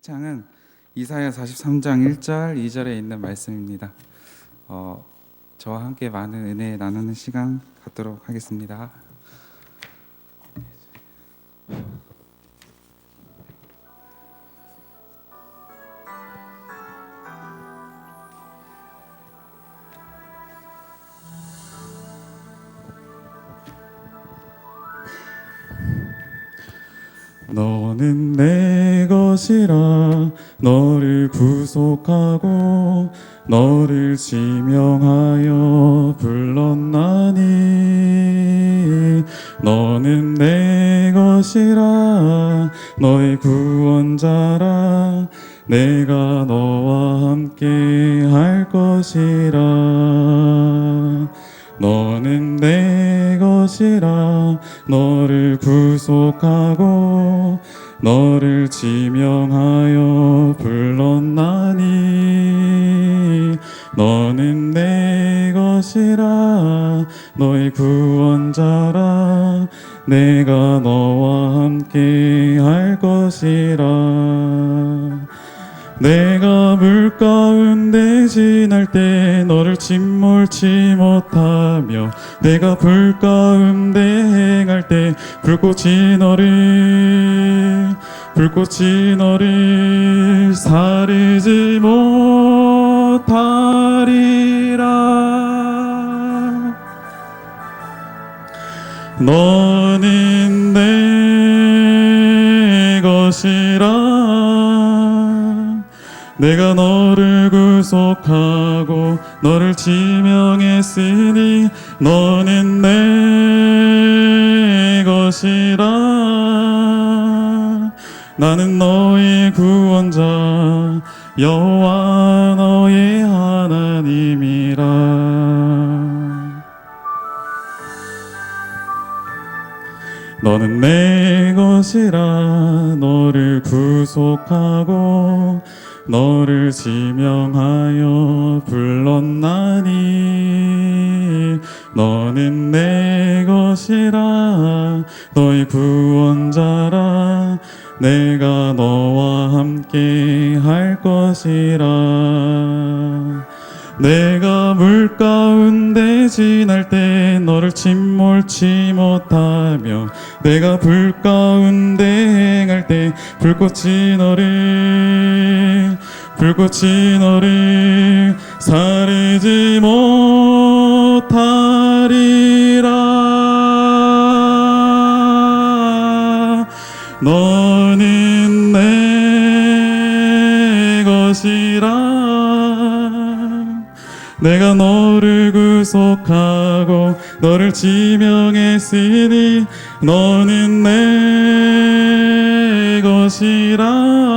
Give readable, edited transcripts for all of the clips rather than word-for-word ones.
창은 이사야 43장 1절 2절에 있는 말씀입니다. 저와 함께 많은 은혜 나누는 시간 갖도록 하겠습니다. 너는 내 것이라 너를 구속하고 너를 지명하여 불렀나니 너는 내 것이라 너의 구원자라 내가 너와 함께 할 것이라 너는 내 것이라 너를 구속하고 너를 지명하여 불렀나니 너는 내 것이라 너의 구원자라 내가 너와 함께 할 것이라 내가 물 가운데 지날 때 너를 침몰치 못하며 내가 불 가운데 행할 때 불꽃이 너를 사르지 못하리라 너는 내 것이라 내가 너를 구속하고 너를 지명했으니 너는 내 것이라 나는 너의 구원자 여호와 너의 하나님이라 너는 내 것이라 너를 구속하고 너를 지명하여 불렀나니 너는 내 것이라 너의 구원자라 내가 너와 함께 할 것이라 내가 물 가운데 지날 때 너를 침몰치 못하며 내가 불 가운데 행할 때 불꽃이 너를 사르지 못하리라 너는 내 것이라 내가 너를 구속하고 너를 지명했으니 너는 내 것이라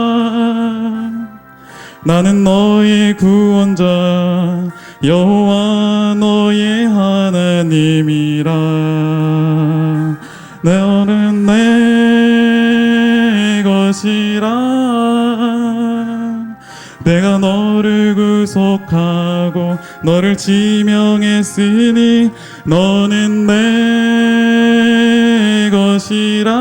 나는 너의 구원자 여호와 너의 하나님이라 너는 내 것이라 내가 너를 구속하고 너를 지명했으니 너는 내 것이라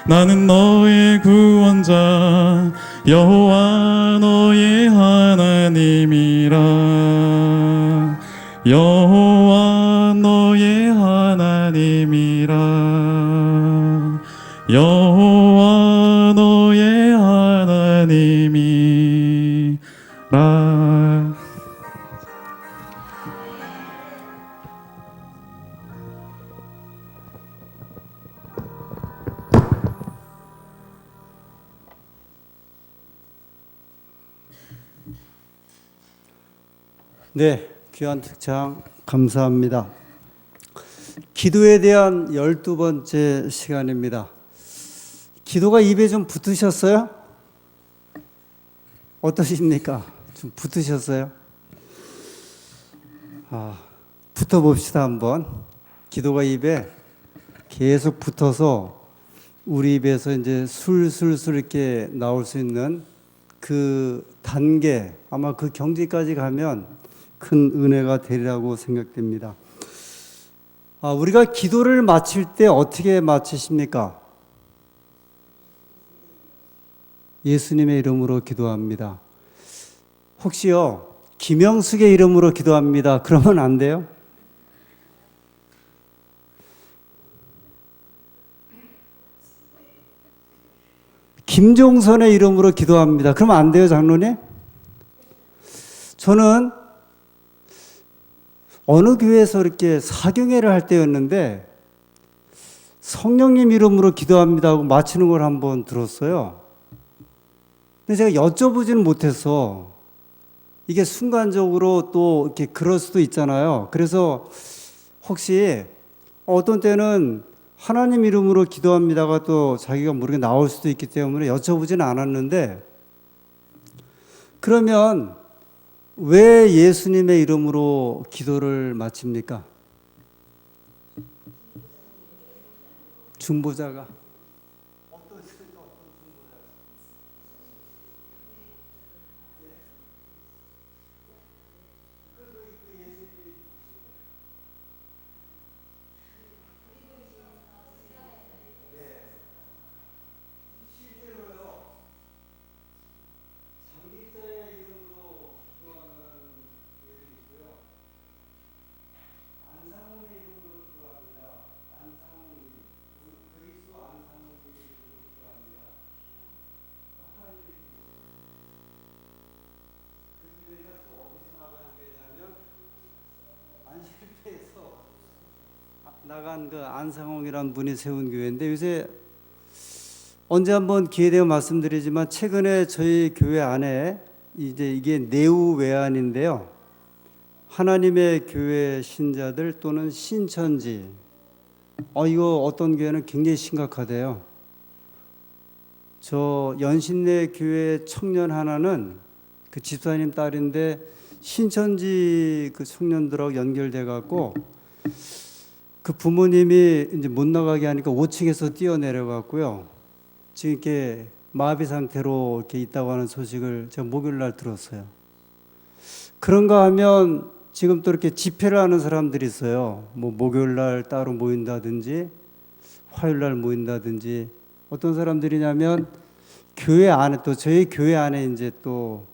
나는 너의 구원자 여호와 너의 하나님이라 여호와 너의 하나님이라 여호와 너의 하나님이라 네, 귀한 특창 감사합니다. 기도에 대한 12번째 시간입니다. 기도가 입에 좀 붙으셨어요? 어떠십니까? 좀 붙으셨어요? 붙어봅시다 한번. 기도가 입에 계속 붙어서 우리 입에서 이제 술술술 이렇게 나올 수 있는 그 단계, 아마 그 경지까지 가면 큰 은혜가 되리라고 생각됩니다. 우리가 기도를 마칠 때 어떻게 마치십니까? 예수님의 이름으로 기도합니다. 혹시요, 김영숙의 이름으로 기도합니다. 그러면 안 돼요? 김종선의 이름으로 기도합니다. 그러면 안 돼요, 장로님? 저는 어느 교회에서 이렇게 사경회를 할 때였는데 성령님 이름으로 기도합니다 하고 마치는 걸 한번 들었어요. 근데 제가 여쭤보지는 못해서 이게 순간적으로 또 이렇게 그럴 수도 있잖아요. 그래서 혹시 어떤 때는 하나님 이름으로 기도합니다가 또 자기가 모르게 나올 수도 있기 때문에 여쭤보지는 않았는데, 그러면 왜 예수님의 이름으로 기도를 마칩니까? 중보자가 나간 그 안상홍이라는 분이 세운 교회인데, 요새 언제 한번 기회 되면 말씀드리지만 최근에 저희 교회 안에 이제 이게 내우외환인데요, 하나님의 교회 신자들 또는 신천지, 이거 어떤 교회는 굉장히 심각하대요. 저 연신내 교회 청년 하나는 그 집사님 딸인데 신천지 그 청년들하고 연결돼 갖고 그 부모님이 이제 못 나가게 하니까 5층에서 뛰어내려 갖고요, 지금 이렇게 마비 상태로 이렇게 있다고 하는 소식을 제가 목요일 날 들었어요. 그런가 하면 지금 또 이렇게 집회를 하는 사람들이 있어요. 뭐 목요일 날 따로 모인다든지 화요일 날 모인다든지. 어떤 사람들이냐면 교회 안에, 또 저희 교회 안에 이제 또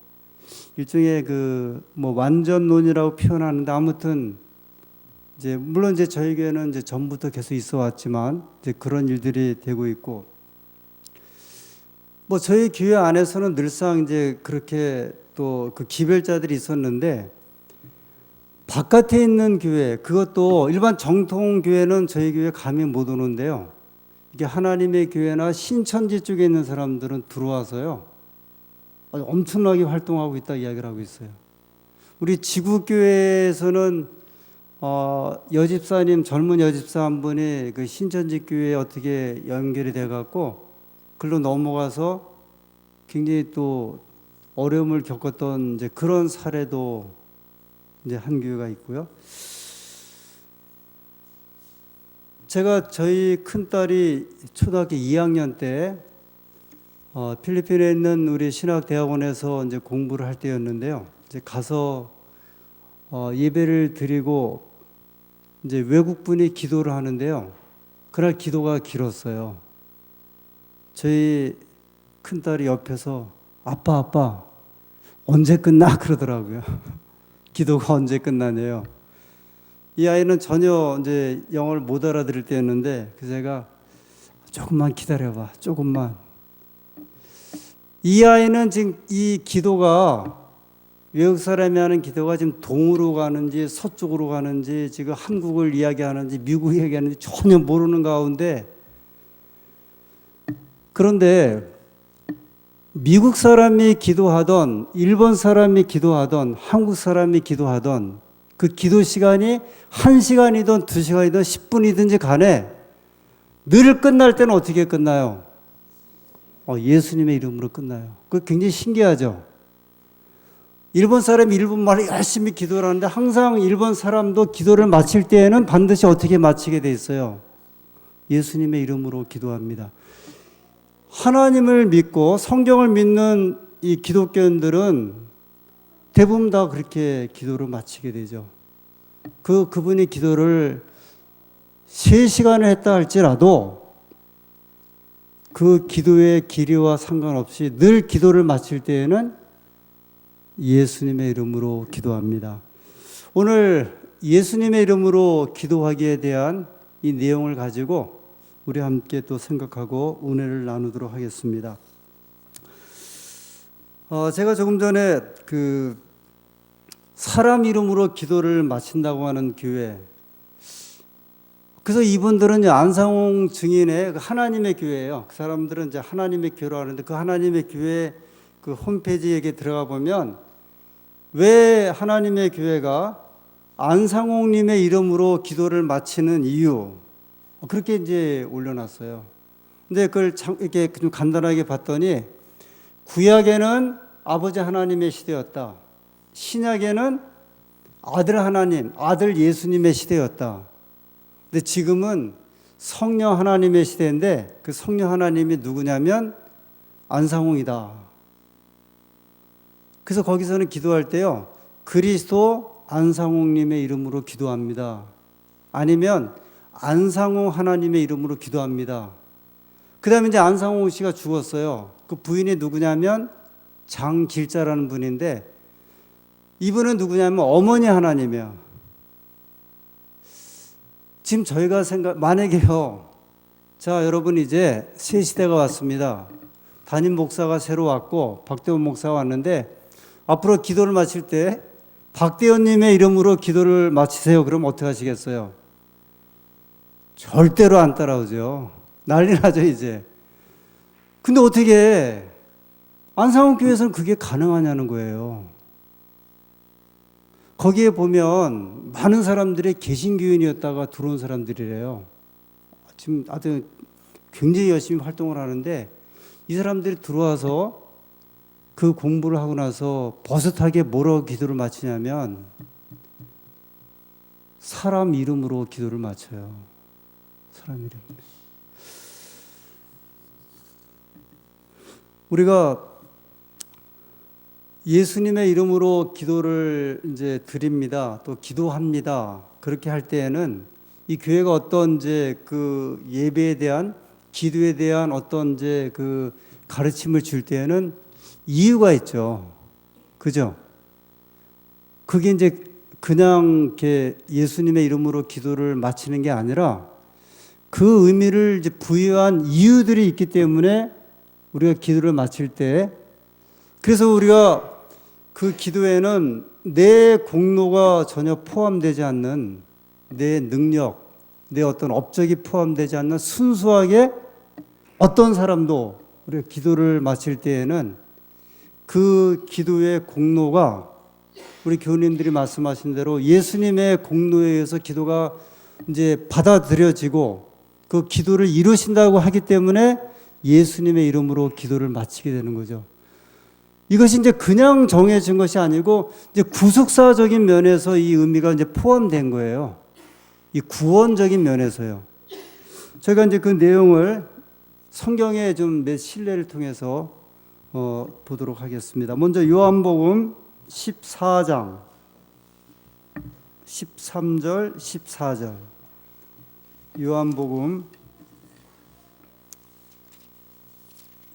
일종의 그 뭐 완전론이라고 표현하는데, 아무튼 이제 물론 이제 저희 교회는 이제 전부터 계속 있어 왔지만 이제 그런 일들이 되고 있고, 뭐 저희 교회 안에서는 늘상 이제 그렇게 또 그 기별자들이 있었는데, 바깥에 있는 교회, 그것도 일반 정통 교회는 저희 교회 감히 못 오는데요, 이게 하나님의 교회나 신천지 쪽에 있는 사람들은 들어와서요 엄청나게 활동하고 있다 이야기를 하고 있어요. 우리 지구교회에서는 여집사님, 젊은 여집사 한 분이 그 신천지 교회에 어떻게 연결이 돼 갖고 글로 넘어가서 굉장히 또 어려움을 겪었던 이제 그런 사례도 이제 한 교회가 있고요. 제가 저희 큰딸이 초등학교 2학년 때 필리핀에 있는 우리 신학대학원에서 이제 공부를 할 때였는데요, 이제 가서 예배를 드리고 이제 외국분이 기도를 하는데요, 그날 기도가 길었어요. 저희 큰딸이 옆에서 아빠 언제 끝나 그러더라고요. 기도가 언제 끝나냐요. 이 아이는 전혀 이제 영어를 못 알아들을 때였는데, 그래서 제가 조금만 기다려봐, 조금만. 이 아이는 지금 이 기도가, 외국 사람이 하는 기도가 지금 동으로 가는지 서쪽으로 가는지 지금 한국을 이야기하는지 미국 이야기하는지 전혀 모르는 가운데, 그런데 미국 사람이 기도하던 일본 사람이 기도하던 한국 사람이 기도하던 그 기도 시간이 1시간이든 2시간이든 10분이든지 간에 늘 끝날 때는 어떻게 끝나요? 예수님의 이름으로 끝나요. 그거 굉장히 신기하죠. 일본 사람이 일본말을 열심히 기도를 하는데 항상 일본 사람도 기도를 마칠 때에는 반드시 어떻게 마치게 돼 있어요? 예수님의 이름으로 기도합니다. 하나님을 믿고 성경을 믿는 이 기독교인들은 대부분 다 그렇게 기도를 마치게 되죠. 그분이 기도를 3시간을 했다 할지라도 그 기도의 길이와 상관없이 늘 기도를 마칠 때에는 예수님의 이름으로 기도합니다. 오늘 예수님의 이름으로 기도하기에 대한 이 내용을 가지고 우리 함께 또 생각하고 은혜를 나누도록 하겠습니다. 제가 조금 전에 그 사람 이름으로 기도를 마친다고 하는 교회, 그래서 이분들은 안상홍 증인의 하나님의 교회예요. 그 사람들은 이제 하나님의 교회로 하는데 그 하나님의 교회 그 홈페이지에 들어가 보면 왜 하나님의 교회가 안상홍님의 이름으로 기도를 마치는 이유, 그렇게 이제 올려놨어요. 근데 그걸 이렇게 좀 간단하게 봤더니 구약에는 아버지 하나님의 시대였다. 신약에는 아들 하나님, 아들 예수님의 시대였다. 근데 지금은 성령 하나님의 시대인데 그 성령 하나님이 누구냐면 안상홍이다. 그래서 거기서는 기도할 때요, 그리스도 안상홍님의 이름으로 기도합니다. 아니면 안상홍 하나님의 이름으로 기도합니다. 그 다음에 이제 안상홍 씨가 죽었어요. 그 부인이 누구냐면 장길자라는 분인데 이분은 누구냐면 어머니 하나님이에요. 지금 저희가 만약에요, 자, 여러분 이제 새 시대가 왔습니다. 담임 목사가 새로 왔고 박대원 목사가 왔는데 앞으로 기도를 마칠 때 박대원님의 이름으로 기도를 마치세요. 그럼 어떻게 하시겠어요? 절대로 안 따라오죠. 난리 나죠 이제. 근데 어떻게 안상홍 교회에서는 그게 가능하냐는 거예요. 거기에 보면 많은 사람들이 개신교인이었다가 들어온 사람들이래요. 지금 아주 굉장히 열심히 활동을 하는데 이 사람들이 들어와서 그 공부를 하고 나서 버젓하게 뭐라고 기도를 마치냐면 사람 이름으로 기도를 마쳐요. 사람 이름. 우리가 예수님의 이름으로 기도를 이제 드립니다. 또 기도합니다. 그렇게 할 때에는 이 교회가 어떤 이제 그 예배에 대한, 기도에 대한 어떤 이제 그 가르침을 줄 때에는 이유가 있죠. 그죠? 그게 이제 그냥 이렇게 예수님의 이름으로 기도를 마치는 게 아니라 그 의미를 이제 부여한 이유들이 있기 때문에 우리가 기도를 마칠 때, 그래서 우리가 그 기도에는 내 공로가 전혀 포함되지 않는, 내 능력, 내 어떤 업적이 포함되지 않는 순수하게 어떤 사람도 우리가 기도를 마칠 때에는 그 기도의 공로가 우리 교우님들이 말씀하신 대로 예수님의 공로에 의해서 기도가 이제 받아들여지고 그 기도를 이루신다고 하기 때문에 예수님의 이름으로 기도를 마치게 되는 거죠. 이것이 이제 그냥 정해진 것이 아니고 이제 구속사적인 면에서 이 의미가 이제 포함된 거예요. 이 구원적인 면에서요. 저희가 이제 그 내용을 성경의 좀 몇 신뢰를 통해서 보도록 하겠습니다. 먼저 요한복음 14장 13절 14절. 요한복음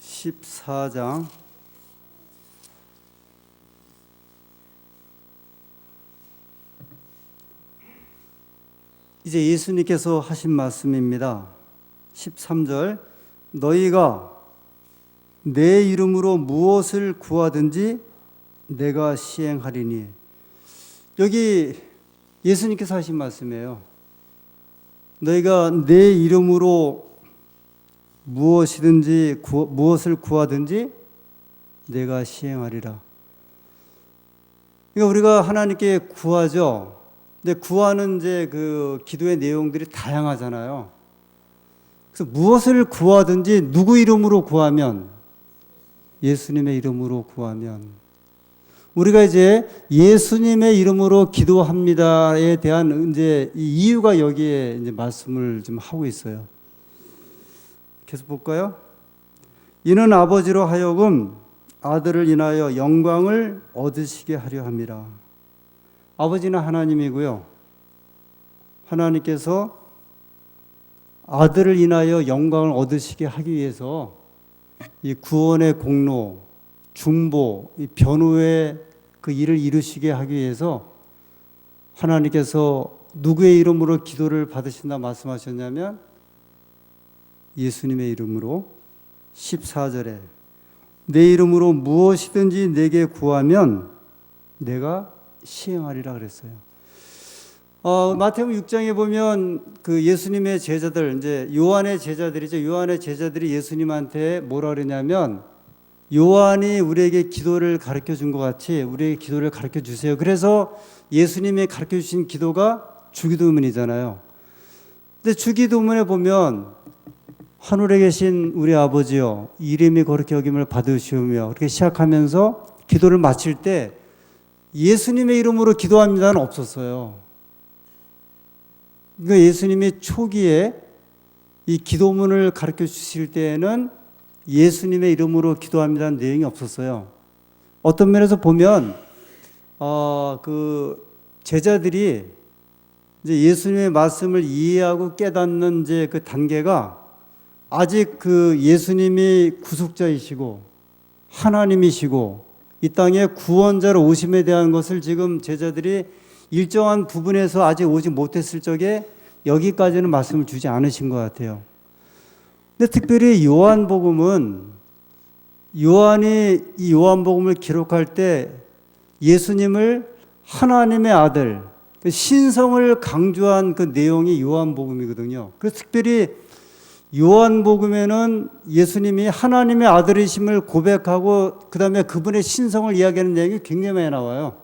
14장 이제 예수님께서 하신 말씀입니다. 13절. 너희가 내 이름으로 무엇을 구하든지 내가 시행하리니. 여기 예수님께서 하신 말씀이에요. 너희가 내 이름으로 무엇을 구하든지 내가 시행하리라. 그러니까 우리가 하나님께 구하죠. 근데 구하는 이제 그 기도의 내용들이 다양하잖아요. 그래서 무엇을 구하든지 누구 이름으로 구하면, 예수님의 이름으로 구하면, 우리가 이제 예수님의 이름으로 기도합니다에 대한 이제 이유가 여기에 이제 말씀을 좀 하고 있어요. 계속 볼까요? 이는 아버지로 하여금 아들을 인하여 영광을 얻으시게 하려 함이라. 아버지는 하나님이고요. 하나님께서 아들을 인하여 영광을 얻으시게 하기 위해서 이 구원의 공로, 중보, 이 변호의 그 일을 이루시게 하기 위해서 하나님께서 누구의 이름으로 기도를 받으신다 말씀하셨냐면 예수님의 이름으로 14절에 내 이름으로 무엇이든지 내게 구하면 내가 시행하리라 그랬어요. 마태복음 6장에 보면 그 예수님의 제자들, 이제 요한의 제자들이죠. 요한의 제자들이 예수님한테 뭐라 그러냐면 요한이 우리에게 기도를 가르쳐 준 것 같이 우리에게 기도를 가르쳐 주세요. 그래서 예수님이 가르쳐 주신 기도가 주기도문이잖아요. 근데 주기도문에 보면 하늘에 계신 우리 아버지여 이름이 거룩히 여김을 받으시오며 그렇게 시작하면서 기도를 마칠 때 예수님의 이름으로 기도합니다는 없었어요. 그러니까 예수님이 초기에 이 기도문을 가르쳐 주실 때에는 예수님의 이름으로 기도합니다는 내용이 없었어요. 어떤 면에서 보면 그 제자들이 이제 예수님의 말씀을 이해하고 깨닫는 이제 그 단계가 아직 그 예수님이 구속자이시고 하나님이시고 이 땅에 구원자로 오심에 대한 것을 지금 제자들이 일정한 부분에서 아직 오지 못했을 적에 여기까지는 말씀을 주지 않으신 것 같아요. 근데 특별히 요한복음은 요한이 이 요한복음을 기록할 때 예수님을 하나님의 아들, 신성을 강조한 그 내용이 요한복음이거든요. 그래서 특별히 요한복음에는 예수님이 하나님의 아들이심을 고백하고 그 다음에 그분의 신성을 이야기하는 내용이 굉장히 많이 나와요.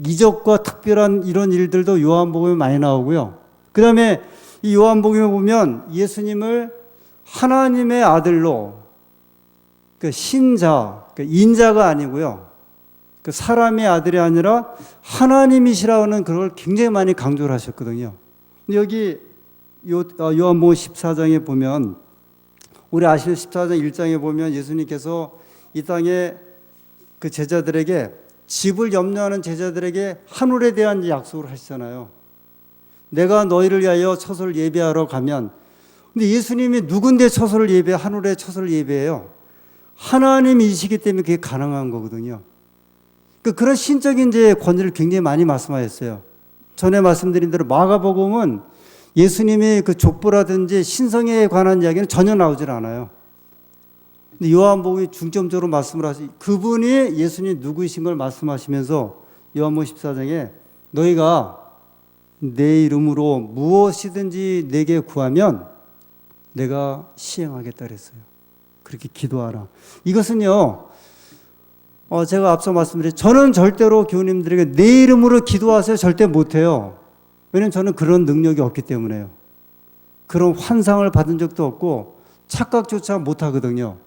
이적과 특별한 이런 일들도 요한복음에 많이 나오고요. 그 다음에 이 요한복음에 보면 예수님을 하나님의 아들로 그 신자, 그 인자가 아니고요. 그 사람의 아들이 아니라 하나님이시라는 그걸 굉장히 많이 강조를 하셨거든요. 근데 여기 요한복음 14장에 보면 우리 아시는 14장 1장에 보면 예수님께서 이 땅에 그 제자들에게 집을 염려하는 제자들에게 하늘에 대한 약속을 하시잖아요. 내가 너희를 위하여 처소를 예배하러 가면 근데 예수님이 누군데 처소를 예배, 하늘에 처소를 예배해요? 하나님이시기 때문에 그게 가능한 거거든요. 그런 신적인 이제 권위를 굉장히 많이 말씀하셨어요. 전에 말씀드린 대로 마가복음은 예수님의 그 족보라든지 신성에 관한 이야기는 전혀 나오질 않아요. 근데 요한복음이 중점적으로 말씀을 하시, 그분이 예수님 누구이신 걸 말씀하시면서 요한복음 14장에 너희가 내 이름으로 무엇이든지 내게 구하면 내가 시행하겠다 그랬어요. 그렇게 기도하라. 이것은요, 제가 앞서 말씀드린 저는 절대로 교우님들에게 내 이름으로 기도하세요 절대 못해요. 왜냐하면 저는 그런 능력이 없기 때문에요. 그런 환상을 받은 적도 없고 착각조차 못하거든요.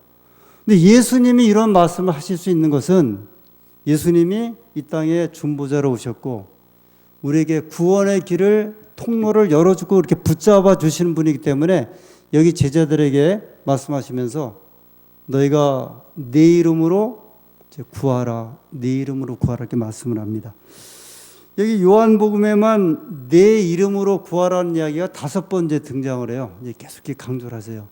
근데 예수님이 이런 말씀을 하실 수 있는 것은 예수님이 이 땅에 중보자로 오셨고 우리에게 구원의 길을 통로를 열어주고 이렇게 붙잡아 주시는 분이기 때문에 여기 제자들에게 말씀하시면서 너희가 내 이름으로 구하라, 내 이름으로 구하라 이렇게 말씀을 합니다. 여기 요한복음에만 내 이름으로 구하라는 이야기가 5번째 등장을 해요. 계속 이렇게 강조를 하세요.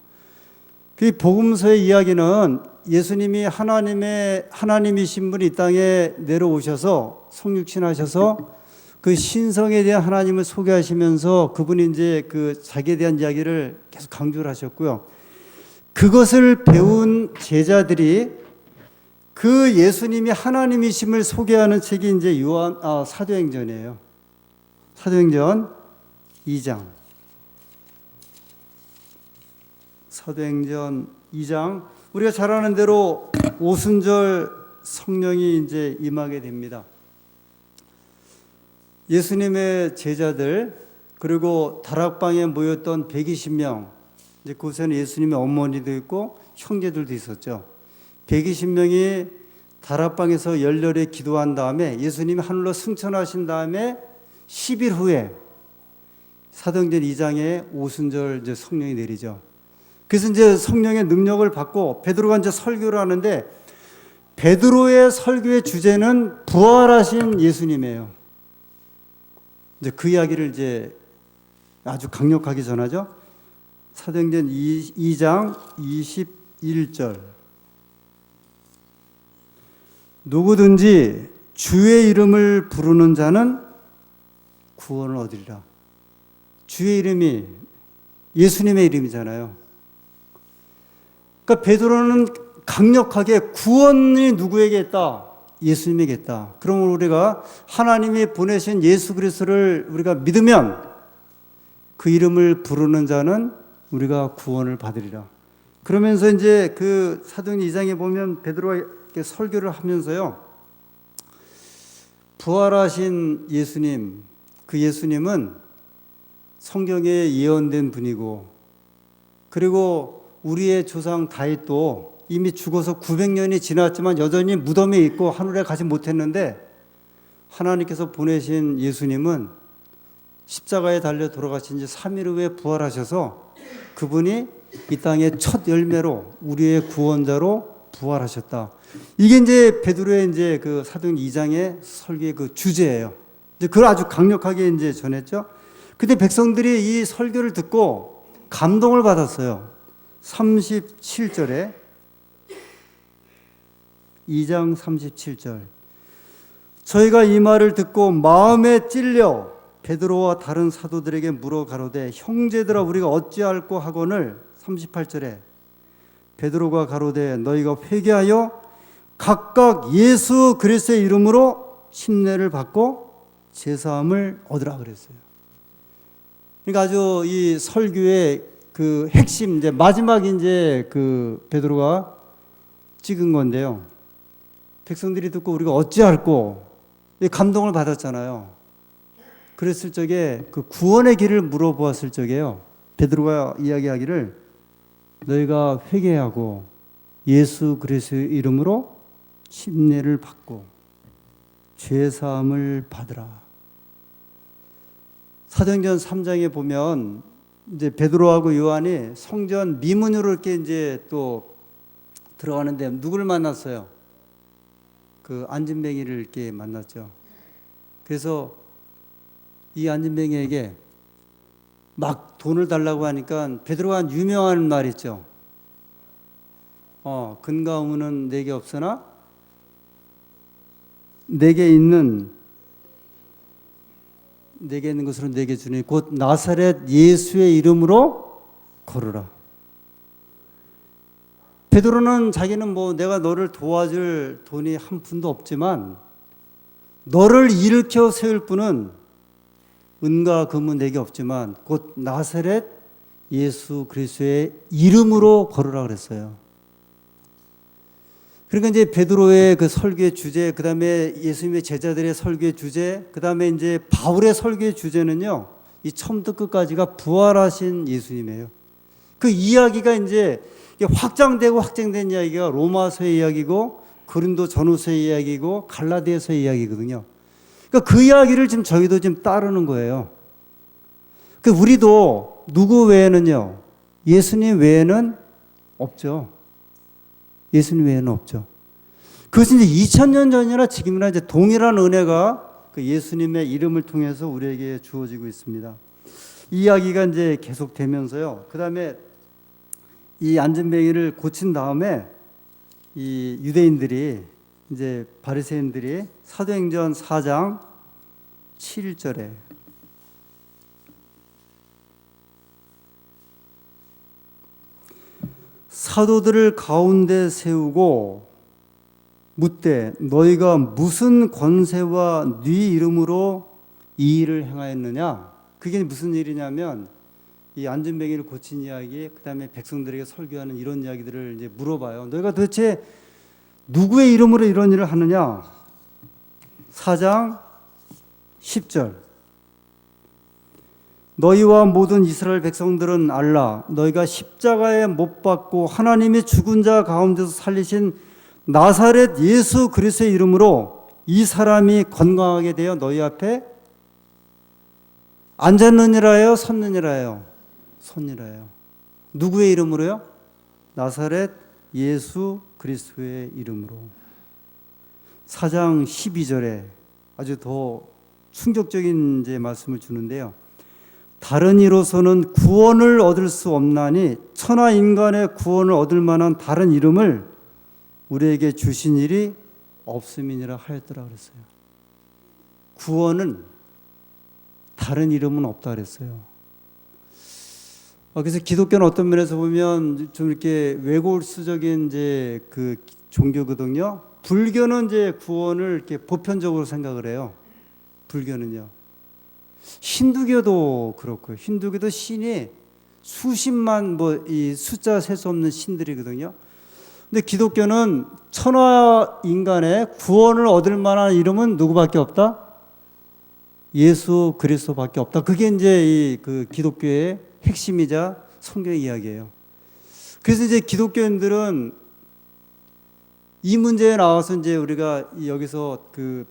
그 복음서의 이야기는 예수님이 하나님이신 분이 이 땅에 내려오셔서 성육신하셔서 그 신성에 대한 하나님을 소개하시면서 그분이 이제 그 자기에 대한 이야기를 계속 강조를 하셨고요. 그것을 배운 제자들이 그 예수님이 하나님이심을 소개하는 책이 이제 사도행전이에요. 사도행전 2장. 사도행전 2장. 우리가 잘 아는 대로 오순절 성령이 이제 임하게 됩니다. 예수님의 제자들 그리고 다락방에 모였던 120명, 이제 그곳에는 예수님의 어머니도 있고 형제들도 있었죠. 120명이 다락방에서 열렬히 기도한 다음에 예수님이 하늘로 승천하신 다음에 10일 후에 사도행전 2장에 오순절 이제 성령이 내리죠. 그래서 이제 성령의 능력을 받고 베드로가 이제 설교를 하는데 베드로의 설교의 주제는 부활하신 예수님이에요. 이제 그 이야기를 이제 아주 강력하게 전하죠. 사도행전 2장 21절. 누구든지 주의 이름을 부르는 자는 구원을 얻으리라. 주의 이름이 예수님의 이름이잖아요. 그러니까 베드로는 강력하게 구원이 누구에게 있다? 예수님에게 있다. 그러면 우리가 하나님이 보내신 예수 그리스도를 우리가 믿으면 그 이름을 부르는 자는 우리가 구원을 받으리라. 그러면서 이제 그 사도행전 2장에 보면 베드로가 이렇게 설교를 하면서요, 부활하신 예수님, 그 예수님은 성경에 예언된 분이고, 그리고 우리의 조상 다윗도 이미 죽어서 900년이 지났지만 여전히 무덤에 있고 하늘에 가지 못했는데, 하나님께서 보내신 예수님은 십자가에 달려 돌아가신 지 3일 후에 부활하셔서 그분이 이 땅의 첫 열매로 우리의 구원자로 부활하셨다. 이게 이제 베드로의 이제 그 사도행전 2장의 설교의 그 주제예요. 이제 그걸 아주 강력하게 이제 전했죠. 근데 백성들이 이 설교를 듣고 감동을 받았어요. 37절에 2장 37절. 저희가 이 말을 듣고 마음에 찔려 베드로와 다른 사도들에게 물어 가로되 형제들아 우리가 어찌할꼬 하거늘 38절에 베드로가 가로되 너희가 회개하여 각각 예수 그리스도의 이름으로 침례를 받고 제사함을 얻으라 그랬어요. 그러니까 아주 이 설교의 그 핵심 이제 마지막 이제 그 베드로가 찍은 건데요. 백성들이 듣고 우리가 어찌할꼬 감동을 받았잖아요. 그랬을 적에 그 구원의 길을 물어보았을 적에요. 베드로가 이야기하기를 너희가 회개하고 예수 그리스도의 이름으로 침례를 받고 죄 사함을 받으라. 사도행전 3장에 보면 이제 베드로하고 요한이 성전 미문으로 이렇게 이제 또 들어가는데 누구를 만났어요? 그 안진뱅이를 이렇게 만났죠. 그래서 이 안진뱅이에게 막 돈을 달라고 하니까 베드로가 유명한 말 있죠. 근과 의무는 내게 없으나 내게 있는 것으로 내게 주니 곧 나사렛 예수의 이름으로 걸으라. 베드로는 자기는 뭐 내가 너를 도와줄 돈이 한 푼도 없지만 너를 일으켜 세울 분은 은과 금은 내게 없지만 곧 나사렛 예수 그리스도의 이름으로 걸으라 그랬어요. 그러니까 이제 베드로의 그 설교의 주제, 그 다음에 예수님의 제자들의 설교의 주제, 그 다음에 이제 바울의 설교의 주제는요, 이 처음부터 끝까지가 부활하신 예수님이에요. 그 이야기가 이제 확장되고 확장된 이야기가 로마서의 이야기고, 고린도 전후서의 이야기고, 갈라디아서의 이야기거든요. 그러니까 그 이야기를 지금 저희도 지금 따르는 거예요. 그 우리도 누구 외에는요, 예수님 외에는 없죠. 예수님 외에는 없죠. 그것이 이제 2000년 전이나 지금이나 이제 동일한 은혜가 그 예수님의 이름을 통해서 우리에게 주어지고 있습니다. 이 이야기가 이제 계속되면서요. 그 다음에 이 안진뱅이를 고친 다음에 이 유대인들이 이제 바리새인들이 사도행전 4장 7절에 사도들을 가운데 세우고 묻되 너희가 무슨 권세와 네 이름으로 이 일을 행하였느냐? 그게 무슨 일이냐면 이 안진뱅이를 고친 이야기, 그 다음에 백성들에게 설교하는 이런 이야기들을 이제 물어봐요. 너희가 도대체 누구의 이름으로 이런 일을 하느냐? 4장 10절. 너희와 모든 이스라엘 백성들은 알라. 너희가 십자가에 못 박고 하나님이 죽은 자 가운데서 살리신 나사렛 예수 그리스도의 이름으로 이 사람이 건강하게 되어 너희 앞에 앉았느니라요, 섰느니라요? 섰느니라요. 누구의 이름으로요? 나사렛 예수 그리스도의 이름으로. 4장 12절에 아주 더 충격적인 이제 말씀을 주는데요. 다른 이로서는 구원을 얻을 수 없나니 천하 인간의 구원을 얻을 만한 다른 이름을 우리에게 주신 일이 없음이니라 하였더라 그랬어요. 구원은 다른 이름은 없다 그랬어요. 그래서 기독교는 어떤 면에서 보면 좀 이렇게 외골수적인 이제 그 종교거든요. 불교는 이제 구원을 이렇게 보편적으로 생각을 해요. 불교는요. 힌두교도 그렇고요. 힌두교도 신이 수십만 뭐 이 숫자 셀 수 없는 신들이거든요. 근데 기독교는 천하 인간의 구원을 얻을 만한 이름은 누구밖에 없다? 예수 그리스도밖에 없다. 그게 이제 이 그 기독교의 핵심이자 성경의 이야기예요. 그래서 이제 기독교인들은 이 문제에 나와서 이제 우리가 여기서 그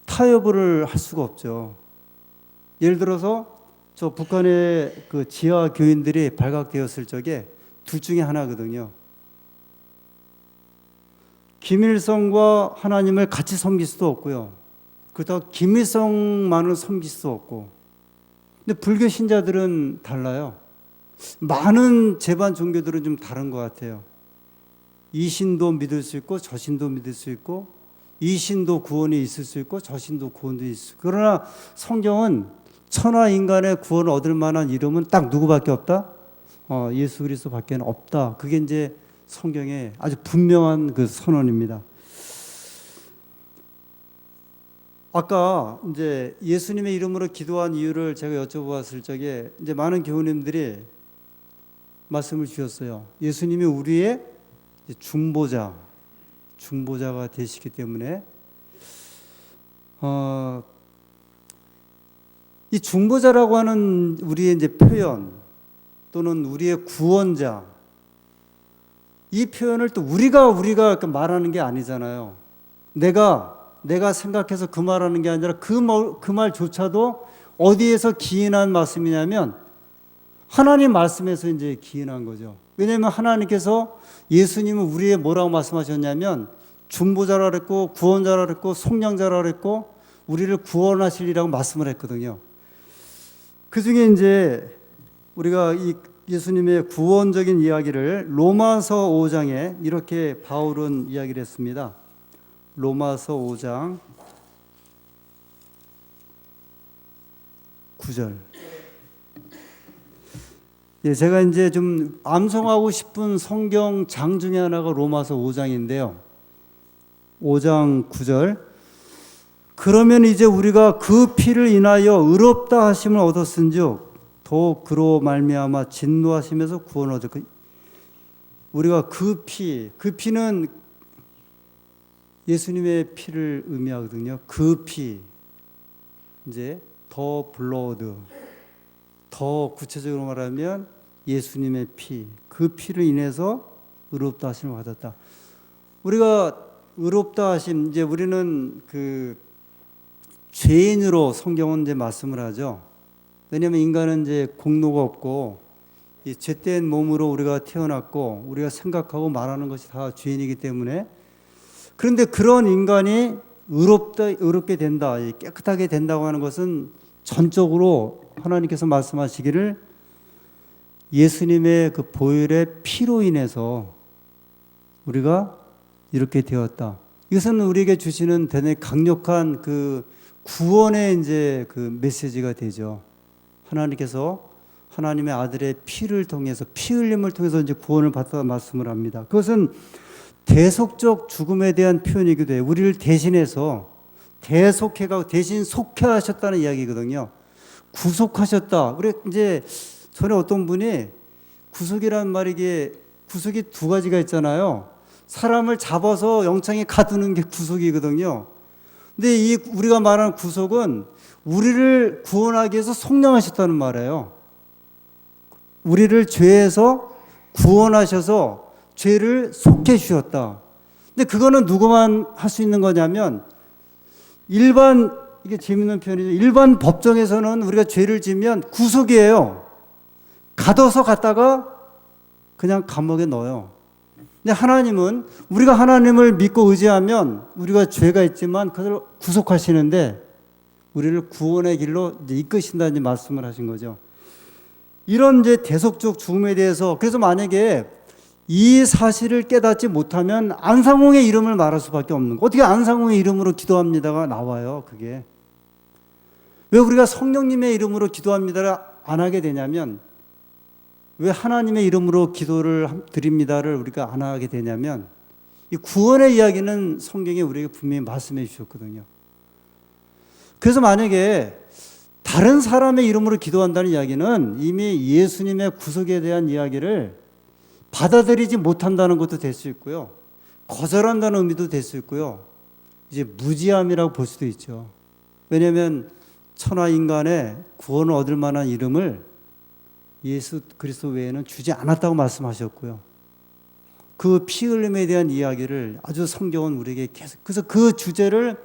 타협을 할 수가 없죠. 예를 들어서 저 북한의 그 지하 교인들이 발각되었을 적에 둘 중에 하나거든요. 김일성과 하나님을 같이 섬길 수도 없고요. 그렇다고 김일성만을 섬길 수도 없고. 근데 불교 신자들은 달라요. 많은 제반 종교들은 좀 다른 것 같아요. 이 신도 믿을 수 있고 저 신도 믿을 수 있고 이 신도 구원이 있을 수 있고 저 신도 구원도 있을 수 있고. 그러나 성경은 천하 인간의 구원을 얻을 만한 이름은 딱 누구밖에 없다? 예수 그리스도밖에 없다. 그게 이제 성경의 아주 분명한 그 선언입니다. 아까 이제 예수님의 이름으로 기도한 이유를 제가 여쭤보았을 적에 이제 많은 교우님들이 말씀을 주셨어요. 예수님이 우리의 중보자가 되시기 때문에 이 중보자라고 하는 우리의 이제 표현 또는 우리의 구원자, 이 표현을 또 우리가 말하는 게 아니잖아요. 내가 생각해서 그 말하는 게 아니라 그 말조차도 어디에서 기인한 말씀이냐면 하나님 말씀에서 이제 기인한 거죠. 왜냐하면 하나님께서 예수님은 우리의 뭐라고 말씀하셨냐면 중보자라 그랬고 구원자라 그랬고 속량자라 그랬고 우리를 구원하시리라고 말씀을 했거든요. 그 중에 이제 우리가 이 예수님의 구원적인 이야기를 로마서 5장에 이렇게 바울은 이야기를 했습니다. 로마서 5장 9절. 제가 이제 좀 암송하고 싶은 성경 장 중에 하나가 로마서 5장인데요. 5장 9절. 그러면 이제 우리가 그 피를 인하여 의롭다 하심을 얻었은즉 더욱 그로 말미암아 진노하심에서 구원을 얻을 것. 우리가 그 피는 예수님의 피를 의미하거든요. 그 피, 이제 더 블러드, 더 구체적으로 말하면 예수님의 피, 그 피를 인해서 의롭다 하심을 받았다. 우리가 의롭다 하심, 이제 우리는 그 죄인으로 성경은 이제 말씀을 하죠. 왜냐하면 인간은 이제 공로가 없고 이 죄된 몸으로 우리가 태어났고 우리가 생각하고 말하는 것이 다 죄인이기 때문에. 그런데 그런 인간이 의롭게 된다, 깨끗하게 된다고 하는 것은 전적으로 하나님께서 말씀하시기를 예수님의 그 보혈의 피로 인해서 우리가 이렇게 되었다. 이것은 우리에게 주시는 대단히 강력한 그 구원의 이제 그 메시지가 되죠. 하나님께서 하나님의 아들의 피를 통해서, 피 흘림을 통해서 이제 구원을 받다 말씀을 합니다. 그것은 대속적 죽음에 대한 표현이기도 해요. 우리를 대신해서 대속해가고 대신 속해하셨다는 이야기거든요. 구속하셨다. 그래 이제 전에 어떤 분이 구속이란 말이 이게 구속이 두 가지가 있잖아요. 사람을 잡아서 영창에 가두는 게 구속이거든요. 근데 이 우리가 말하는 구속은 우리를 구원하기 위해서 속량하셨다는 말이에요. 우리를 죄에서 구원하셔서 죄를 속해 주셨다. 근데 그거는 누구만 할 수 있는 거냐면 이게 재밌는 표현이죠. 일반 법정에서는 우리가 죄를 지면 구속이에요. 가둬서 갔다가 그냥 감옥에 넣어요. 근데 하나님은 우리가 하나님을 믿고 의지하면 우리가 죄가 있지만 그걸 구속하시는데 우리를 구원의 길로 이제 이끄신다는 말씀을 하신 거죠. 이런 이제 대속적 죽음에 대해서, 그래서 만약에 이 사실을 깨닫지 못하면 안상홍의 이름을 말할 수밖에 없는 거. 어떻게 안상홍의 이름으로 기도합니다가 나와요? 그게 왜 우리가 성령님의 이름으로 기도합니다를 안 하게 되냐면, 왜 하나님의 이름으로 기도를 드립니다를 우리가 안 하게 되냐면, 이 구원의 이야기는 성경에 우리에게 분명히 말씀해 주셨거든요. 그래서 만약에 다른 사람의 이름으로 기도한다는 이야기는 이미 예수님의 구속에 대한 이야기를 받아들이지 못한다는 것도 될 수 있고요, 거절한다는 의미도 될 수 있고요, 이제 무지함이라고 볼 수도 있죠. 왜냐하면 천하 인간의 구원을 얻을 만한 이름을 예수 그리스도 외에는 주지 않았다고 말씀하셨고요, 그 피 흘림에 대한 이야기를 아주 성경은 우리에게 계속, 그래서 그 주제를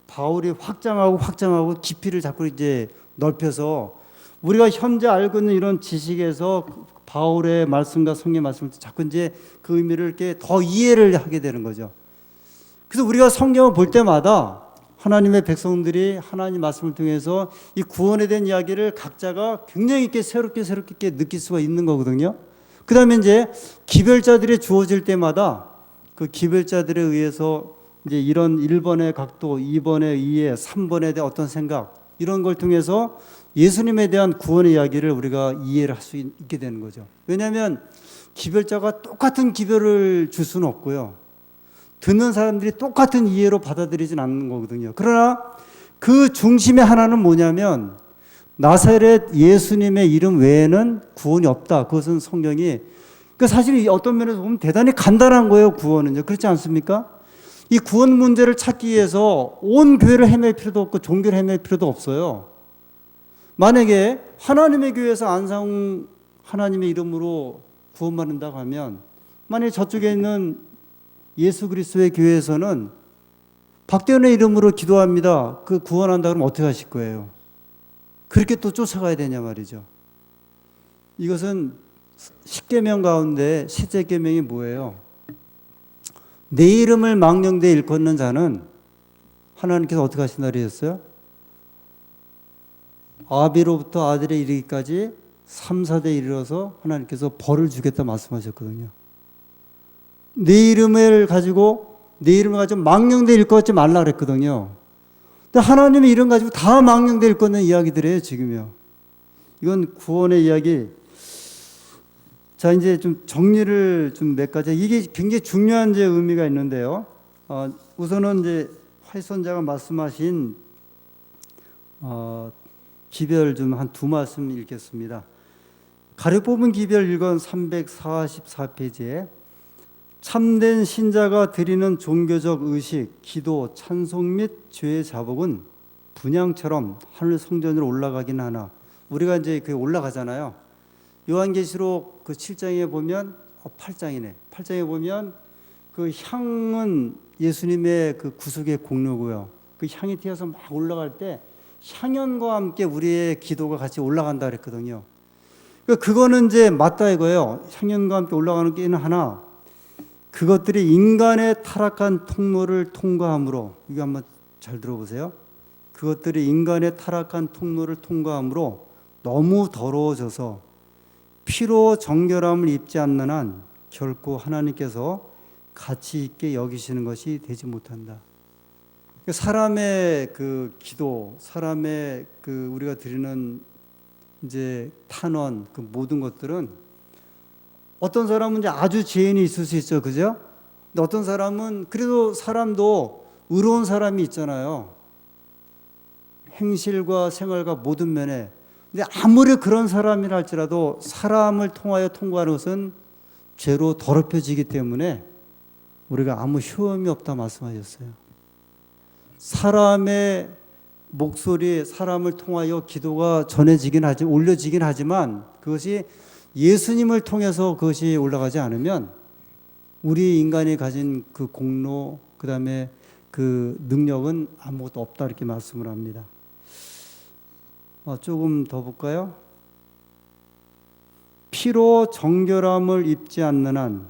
바울이 확장하고 깊이를 자꾸 이제 넓혀서 우리가 현재 알고 있는 이런 지식에서 바울의 말씀과 성경의 말씀을 자꾸 이제 그 의미를 이렇게 더 이해를 하게 되는 거죠. 그래서 우리가 성경을 볼 때마다 하나님의 백성들이 하나님 말씀을 통해서 이 구원에 대한 이야기를 각자가 굉장히 이렇게 새롭게 느낄 수가 있는 거거든요. 그 다음에 이제 기별자들이 주어질 때마다 그 기별자들에 의해서 이제 이런 1번의 각도, 2번의 이해, 3번에 대한 어떤 생각, 이런 걸 통해서 예수님에 대한 구원의 이야기를 우리가 이해를 할 수 있게 되는 거죠. 왜냐하면 기별자가 똑같은 기별을 줄 수는 없고요, 듣는 사람들이 똑같은 이해로 받아들이진 않는 거거든요. 그러나 그 중심의 하나는 뭐냐면 나사렛 예수님의 이름 외에는 구원이 없다. 그것은 성경이, 그러니까 사실 어떤 면에서 보면 대단히 간단한 거예요, 구원은요. 그렇지 않습니까? 이 구원 문제를 찾기 위해서 온 교회를 헤맬 필요도 없고 종교를 헤맬 필요도 없어요. 만약에 하나님의 교회에서 안상 하나님의 이름으로 구원받는다고 하면, 만약에 저쪽에 있는 예수 그리스도의 교회에서는 박대현의 이름으로 기도합니다, 그 구원한다 그러면 어떻게 하실 거예요? 그렇게 또 쫓아가야 되냐 말이죠. 이것은 10계명 가운데 셋째 계명이 뭐예요? 내 이름을 망령되이 일컫는 자는 하나님께서 어떻게 하신다 그러셨어요? 아비로부터 아들에 이르기까지 3, 4대 이르러서 하나님께서 벌을 주겠다 말씀하셨거든요. 내 이름을 가지고 망령되이 일컫지 말라 그랬거든요. 근데 하나님의 이름 가지고 다 망령되이 일컫는 이야기들이에요, 지금요. 이건 구원의 이야기. 자, 이제 좀 정리를 좀 몇 가지, 이게 굉장히 중요한 이제 의미가 있는데요. 우선은 이제 화이선자가 말씀하신 기별 좀 한 두 말씀 읽겠습니다. 가려 뽑은 기별 1권 344페이지에 참된 신자가 드리는 종교적 의식, 기도, 찬송 및 죄의 자복은 분향처럼 하늘 성전으로 올라가긴 하나, 우리가 이제 그 올라가잖아요. 요한계시록 그 7장에 보면 8장에 보면 그 향은 예수님의 그 구속의 공로고요. 그 향이 튀어서 막 올라갈 때 향연과 함께 우리의 기도가 같이 올라간다 그랬거든요. 그거는 이제 맞다 이거예요. 향연과 함께 올라가는 게 하나, 그것들이 인간의 타락한 통로를 통과함으로, 이거 한번 잘 들어보세요. 그것들이 인간의 타락한 통로를 통과함으로 너무 더러워져서 피로 정결함을 입지 않는 한 결코 하나님께서 가치 있게 여기시는 것이 되지 못한다. 사람의 그 기도, 사람의 그 우리가 드리는 이제 탄원, 그 모든 것들은 어떤 사람은 이제 아주 죄인이 있을 수 있죠, 그죠? 근데 어떤 사람은 그래도 사람도 의로운 사람이 있잖아요. 행실과 생활과 모든 면에. 근데 아무리 그런 사람이라 할지라도 사람을 통하여 통과하는 것은 죄로 더럽혀지기 때문에 우리가 아무 효험이 없다 말씀하셨어요. 사람의 목소리, 사람을 통하여 기도가 올려지긴 하지만 그것이 예수님을 통해서 그것이 올라가지 않으면 우리 인간이 가진 그 공로, 그 다음에 그 능력은 아무것도 없다 이렇게 말씀을 합니다. 조금 더 볼까요? 피로 정결함을 입지 않는 한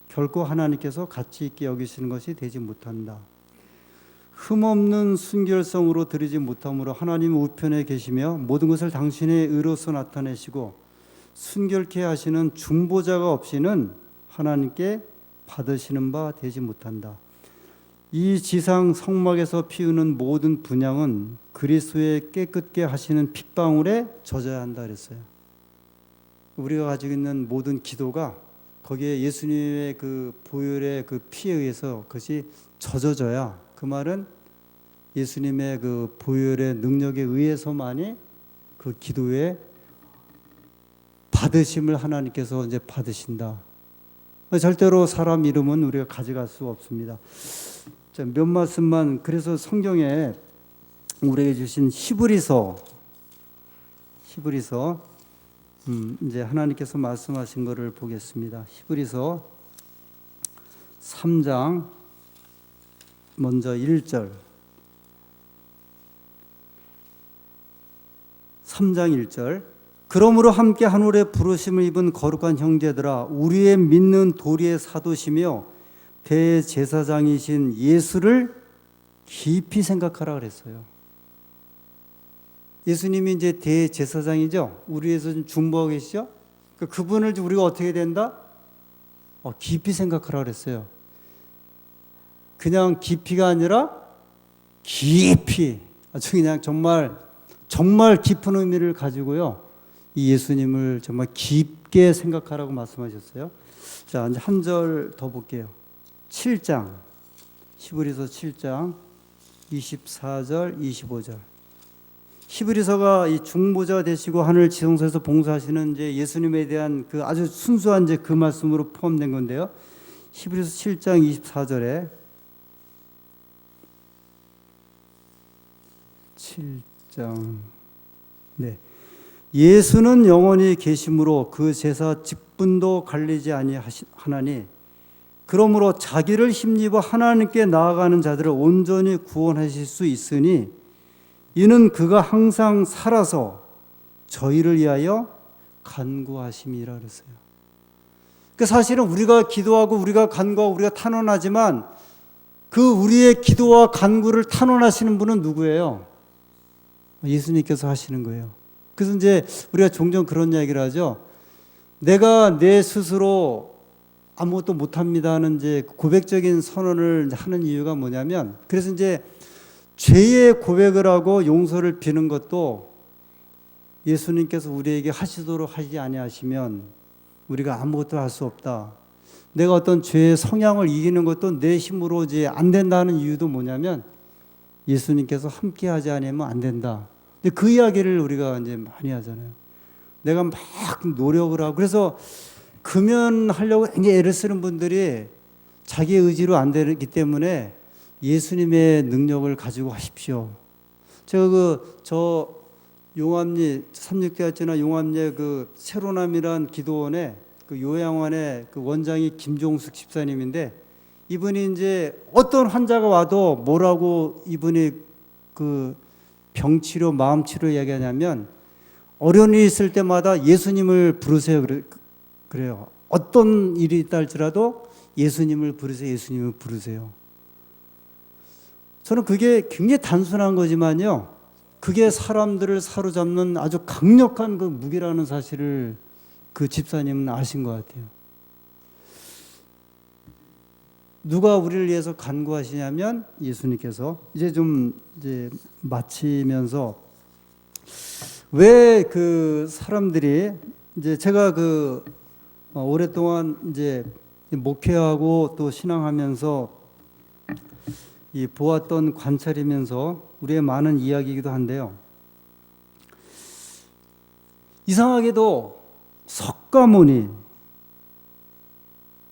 결코 하나님께서 가치 있게 여기시는 것이 되지 못한다. 흠없는 순결성으로 드리지 못함으로 하나님 우편에 계시며 모든 것을 당신의 의로서 나타내시고 순결케 하시는 중보자가 없이는 하나님께 받으시는 바 되지 못한다. 이 지상 성막에서 피우는 모든 분향은 그리스도의 깨끗게 하시는 핏방울에 젖어야 한다 그랬어요. 우리가 가지고 있는 모든 기도가 거기에 예수님의 그 보혈의 그 피에 의해서 그것이 젖어져야, 그 말은 예수님의 그 보혈의 능력에 의해서만이 그 기도의 받으심을 하나님께서 이제 받으신다. 절대로 사람 이름은 우리가 가져갈 수 없습니다. 자, 몇 말씀만, 그래서 성경에 우리에게 주신 히브리서 이제 하나님께서 말씀하신 것을 보겠습니다. 히브리서 3장 먼저 1절. 3장 1절. 그러므로 함께 하늘에 부르심을 입은 거룩한 형제들아, 우리의 믿는 도리의 사도시며 대제사장이신 예수를 깊이 생각하라 그랬어요. 예수님이 이제 대제사장이죠. 우리 위해서 좀 중보하고 계시죠. 그분을 우리가 어떻게 된다? 깊이 생각하라 그랬어요. 그냥 깊이가 아니라 깊이, 아주 그냥 정말 깊은 의미를 가지고요, 이 예수님을 정말 깊게 생각하라고 말씀하셨어요. 자, 이제 한 절 더 볼게요. 7장, 히브리서 7장 24절 25절. 히브리서가 이 중보자 되시고 하늘 지성소에서 봉사하시는 이제 예수님에 대한 그 아주 순수한 이제 그 말씀으로 포함된 건데요. 히브리서 7장 24절에 7장, 네. 예수는 영원히 계심으로 그 제사 직분도 갈리지 아니하나니 그러므로 자기를 힘입어 하나님께 나아가는 자들을 온전히 구원하실 수 있으니 이는 그가 항상 살아서 저희를 위하여 간구하심이라 그랬어요. 그러니까 사실은 우리가 기도하고 우리가 간구하고 우리가 탄원하지만 그 우리의 기도와 간구를 탄원하시는 분은 누구예요? 예수님께서 하시는 거예요. 그래서 이제 우리가 종종 그런 이야기를 하죠. 내가 내 스스로 아무것도 못합니다 하는 이제 고백적인 선언을 하는 이유가 뭐냐면, 그래서 이제 죄의 고백을 하고 용서를 비는 것도 예수님께서 우리에게 하시도록 하지 아니하시면 우리가 아무것도 할 수 없다. 내가 어떤 죄의 성향을 이기는 것도 내 힘으로 이제 안 된다는 이유도 뭐냐면 예수님께서 함께 하지 않으면 안 된다. 근데 그 이야기를 우리가 이제 많이 하잖아요. 내가 막 노력을 하고, 그래서 금연하려고 굉장히 애를 쓰는 분들이 자기의 의지로 안 되기 때문에 예수님의 능력을 가지고 하십시오. 제가 저 용암리 36대학교나 용암리 그 새로남이란 기도원에 그 요양원의 그 원장이 김종숙 집사님인데, 이분이 이제 어떤 환자가 와도 뭐라고 이분이 그 병치료, 마음치료 이야기하냐면 어려운 일이 있을 때마다 예수님을 부르세요. 그래요. 어떤 일이 있다 할지라도 예수님을 부르세요. 예수님을 부르세요. 저는 그게 굉장히 단순한 거지만요, 그게 사람들을 사로잡는 아주 강력한 그 무기라는 사실을 그 집사님은 아신 것 같아요. 누가 우리를 위해서 간구하시냐면 예수님께서. 이제 좀 이제 마치면서 왜 그 사람들이 이제 제가 그 오랫동안 이제 목회하고 또 신앙하면서 이 보았던 관찰이면서 우리의 많은 이야기이기도 한데요. 이상하게도 석가모니,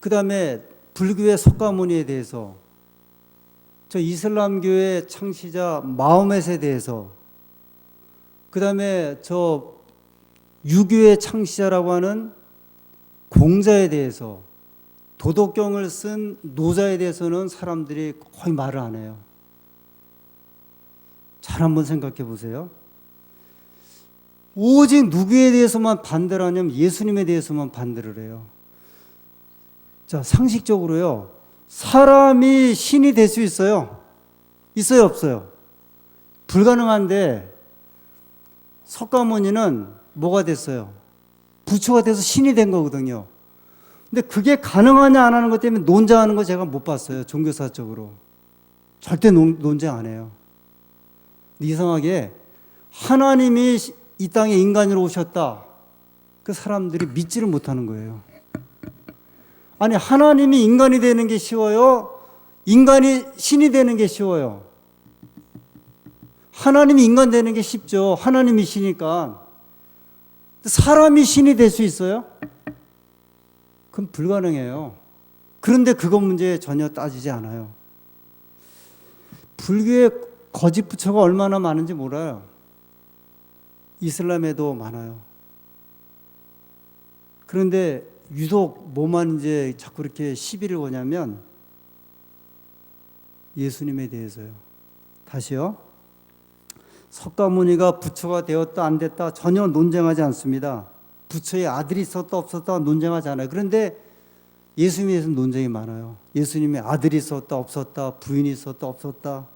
그 다음에 불교의 석가모니에 대해서, 저 이슬람교의 창시자 마호멧에 대해서, 그 다음에 저 유교의 창시자라고 하는 공자에 대해서, 도덕경을 쓴 노자에 대해서는 사람들이 거의 말을 안 해요. 잘 한번 생각해 보세요. 오직 누구에 대해서만 반대를 하냐면 예수님에 대해서만 반대를 해요. 자, 상식적으로요, 사람이 신이 될 수 있어요? 있어요, 없어요? 불가능한데 석가모니는 뭐가 됐어요? 부처가 돼서 신이 된 거거든요. 근데 그게 가능하냐 안 하는 것 때문에 논쟁하는 거 제가 못 봤어요. 종교사적으로. 절대 논쟁 안 해요. 이상하게 하나님이 이 땅에 인간으로 오셨다. 그 사람들이 믿지를 못하는 거예요. 아니, 하나님이 인간이 되는 게 쉬워요? 인간이 신이 되는 게 쉬워요? 하나님이 인간 되는 게 쉽죠. 하나님이 신이니까. 사람이 신이 될 수 있어요? 그건 불가능해요. 그런데 그것 문제 전혀 따지지 않아요. 불교에 거짓 부처가 얼마나 많은지 몰라요. 이슬람에도 많아요. 그런데 유독 뭐만 이제 자꾸 이렇게 시비를 거냐면 예수님에 대해서요. 다시요. 석가모니가 부처가 되었다 안 됐다 전혀 논쟁하지 않습니다. 부처의 아들이 있었다 없었다 논쟁하지 않아요. 그런데 예수님에 대해서는 논쟁이 많아요. 예수님의 아들이 있었다 없었다, 부인이 있었다 없었다,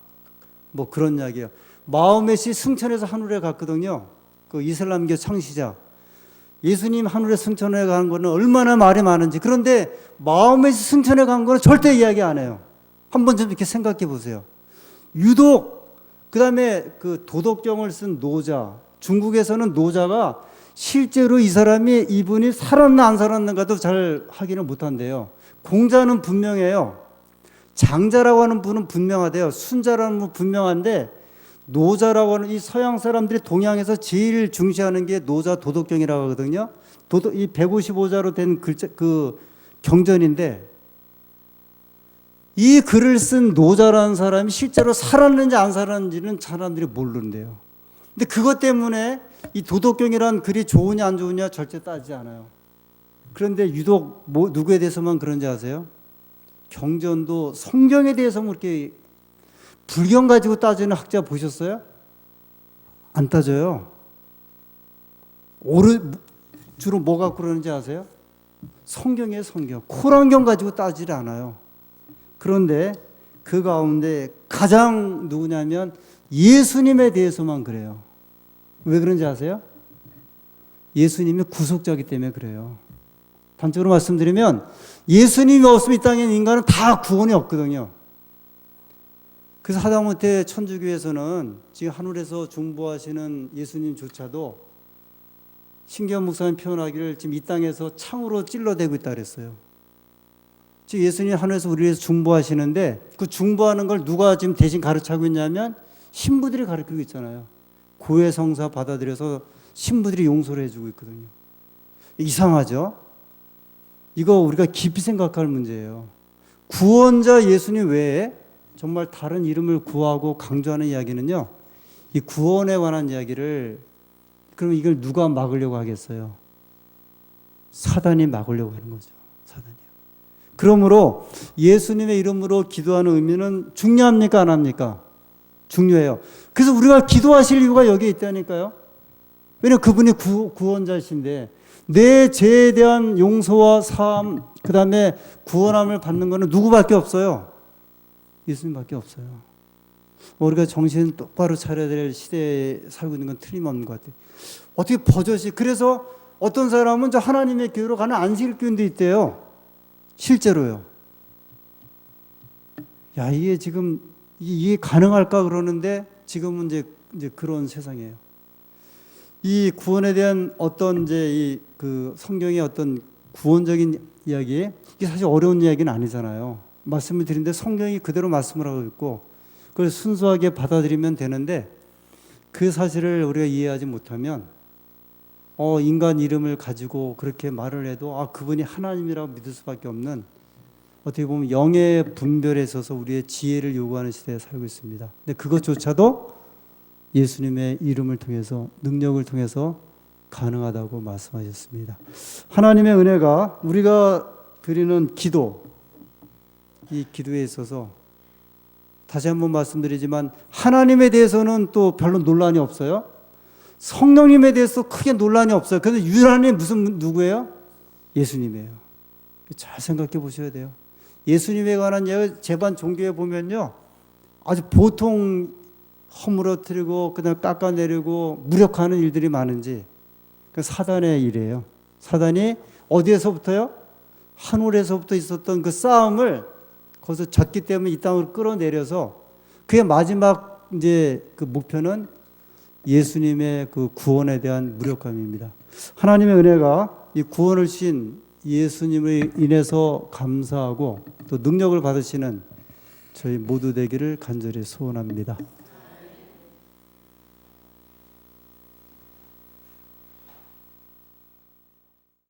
뭐 그런 이야기예요. 마호멧이 승천해서 하늘에 갔거든요. 그 이슬람교 창시자. 예수님 하늘에 승천해 가는 거는 얼마나 말이 많은지. 그런데 마호멧이 승천해 간 거는 절대 이야기 안 해요. 한번 좀 이렇게 생각해 보세요. 유독 그다음에 그 도덕경을 쓴 노자, 중국에서는 노자가 실제로 이 사람이 이분이 살았나 안 살았는가도 잘 확인을 못한대요. 공자는 분명해요. 장자라고 하는 분은 분명하대요. 순자라는 분은 분명한데 노자라고 하는 이 서양 사람들이 동양에서 제일 중시하는 게 노자 도덕경이라고 하거든요. 이 155자로 된 글자 그 경전인데 이 글을 쓴 노자라는 사람이 실제로 살았는지 안 살았는지는 사람들이 모르는데요. 근데 그것 때문에 이 도덕경이라는 글이 좋으냐 안 좋으냐 절대 따지지 않아요. 그런데 유독 누구에 대해서만 그런지 아세요? 경전도 성경에 대해서만 이렇게 불경 가지고 따지는 학자 보셨어요? 안 따져요. 주로 뭐 갖고 그러는지 아세요? 성경이에요, 성경. 코란경 가지고 따지지 않아요. 그런데 그 가운데 가장 누구냐면 예수님에 대해서만 그래요. 왜 그런지 아세요? 예수님이 구속자이기 때문에 그래요. 단적으로 말씀드리면 예수님이 없으면 이 땅에 인간은 다 구원이 없거든요. 그래서 하다못해 천주교에서는 지금 하늘에서 중보하시는 예수님조차도 신기한 목사님 표현하기를 지금 이 땅에서 창으로 찔러대고 있다 그랬어요. 지금 예수님 하늘에서 우리 위해서 중보하시는데 그 중보하는 걸 누가 지금 대신 가르치고 있냐면 신부들이 가르치고 있잖아요. 고해 성사 받아들여서 신부들이 용서를 해주고 있거든요. 이상하죠? 이거 우리가 깊이 생각할 문제예요. 구원자 예수님 외에 정말 다른 이름을 구하고 강조하는 이야기는요, 이 구원에 관한 이야기를 그럼 이걸 누가 막으려고 하겠어요? 사단이 막으려고 하는 거죠. 사단이요. 그러므로 예수님의 이름으로 기도하는 의미는 중요합니까? 안 합니까? 중요해요. 그래서 우리가 기도하실 이유가 여기에 있다니까요. 왜냐하면 그분이 구원자이신데 내 죄에 대한 용서와 사함, 그 다음에 구원함을 받는 것은 누구밖에 없어요. 예수님밖에 없어요. 우리가 정신 똑바로 차려야 될 시대에 살고 있는 건 틀림없는 것 같아요. 어떻게 버젓이, 그래서 어떤 사람은 저 하나님의 교회로 가는 안식일 교인도 있대요. 실제로요. 야, 이게 지금 이게 가능할까 그러는데 지금은 이제 그런 세상이에요. 이 구원에 대한 어떤 이제 그 성경의 어떤 구원적인 이야기, 이게 사실 어려운 이야기는 아니잖아요. 말씀을 드리는데 성경이 그대로 말씀을 하고 있고 그걸 순수하게 받아들이면 되는데 그 사실을 우리가 이해하지 못하면 인간 이름을 가지고 그렇게 말을 해도 그분이 하나님이라고 믿을 수밖에 없는, 어떻게 보면 영의 분별에 있어서 우리의 지혜를 요구하는 시대에 살고 있습니다. 근데 그것조차도 예수님의 이름을 통해서, 능력을 통해서 가능하다고 말씀하셨습니다. 하나님의 은혜가 우리가 드리는 기도, 이 기도에 있어서 다시 한번 말씀드리지만 하나님에 대해서는 또 별로 논란이 없어요. 성령님에 대해서 크게 논란이 없어요. 그런데 유일한 무슨 누구예요? 예수님이에요. 잘 생각해 보셔야 돼요. 예수님에 관한 제반 종교에 보면요, 아주 보통 허물어뜨리고 그냥 깎아내리고 무력화하는 일들이 많은지 그 사단의 일이에요. 사단이 어디에서부터요? 하늘에서부터 있었던 그 싸움을 거기서 졌기 때문에 이 땅으로 끌어내려서 그의 마지막 이제 그 목표는 예수님의 그 구원에 대한 무력감입니다. 하나님의 은혜가 이 구원을 신 예수님을 인해서 감사하고 또 능력을 받으시는 저희 모두 되기를 간절히 소원합니다.